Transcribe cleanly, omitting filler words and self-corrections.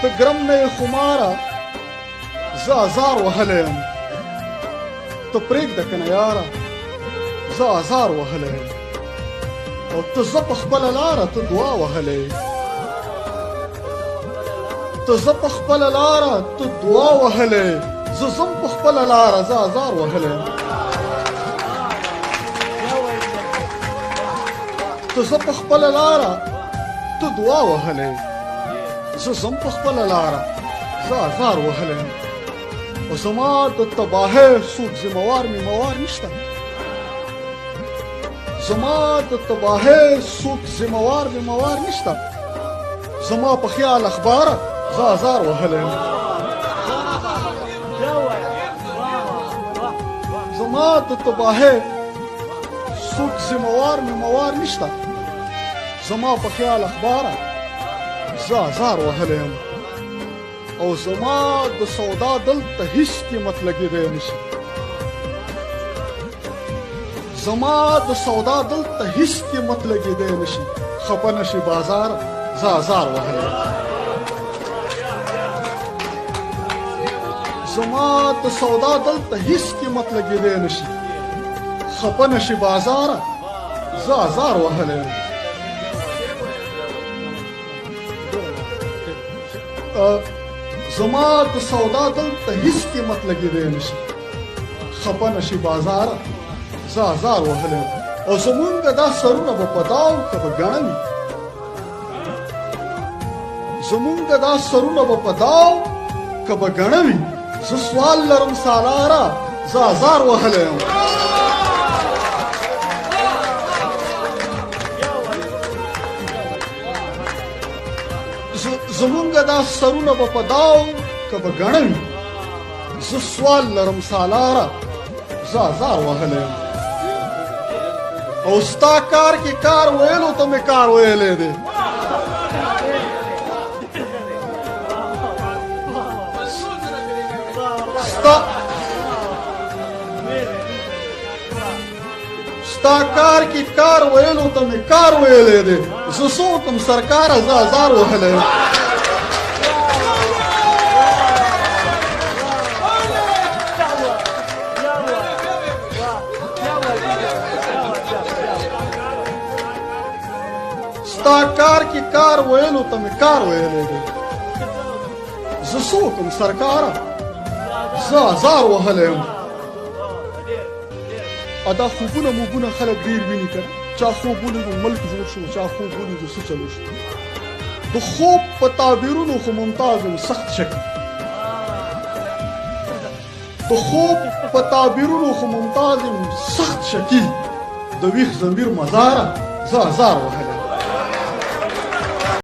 ته ګرم نه یې خماره زه ازار وهلی یم ته پرېږده که نه یاره زه ازار وهلی یم او ته زه په خپله لاره ته دعا وهلی ته زه په خپله لاره ته دعا وهلی زه ځم په خپله لاره زه ازار وهلی یم ته زه په خپله لاره ته دعا وهلی زه ځم په خپله لاره زه ازار وهلی یم او زما د تباهۍ څوک ذموار میموار نشته زما د تباهۍ څوک ذموار میموار نشته زما په خیال اخباره زه ازار وهلی یم زما د تباهۍ څوک ذموار میموار نشته زما په خیال اخباره زه ازار وهلی یم او زما د سودا دلته هیڅ قیمت لګېدی نشي زما د سودا دلته هیڅ قیمت لګېدی نشي خفه نشي بازار زه ازار وهلی یم زما د سودا دلته هیڅ قیمت لګېدی نشي خفه نشي بازار زه ازار وهلی یم زما د سودا دلته هیڅ قیمت لګېدی نشي خفه نشي بازار زه ازار وهلی یم او زمونږ دا سرونه به په داو که به ګڼه وي زمونږ دا سرونه به په داو که به ګڼه وي زه سوال لرم سالاره زه ازار وهلی یم زمونږ دا سرونه به په داو که به ګڼه وي زه سوال لرم سالاره زه ازار وهلی یم او ستا کار کې کار ویلو ته مې کار ویلی دی ستا کار کې کار ویلو ته مې کار ویلی دی زه څه وکړم سرکاره زه ازار وهلی یم ستا کار کې کار ویلو ته مې کار ویلی دی زه څه وکړم سرکاره زه ازار وهلی یم دا خوبونه موبونه خلک ډېر ویني که چا خوب ولیدو ملک جوړ شو چا خوب ولیدو څه چلو شو د خوب په تعبیرونو خو ممتاز یم سخت شکي د خوب په تعبیرونو خو ممتاز یم سخت شکي د ویښ ضمیر مزاره زه ازار وهلی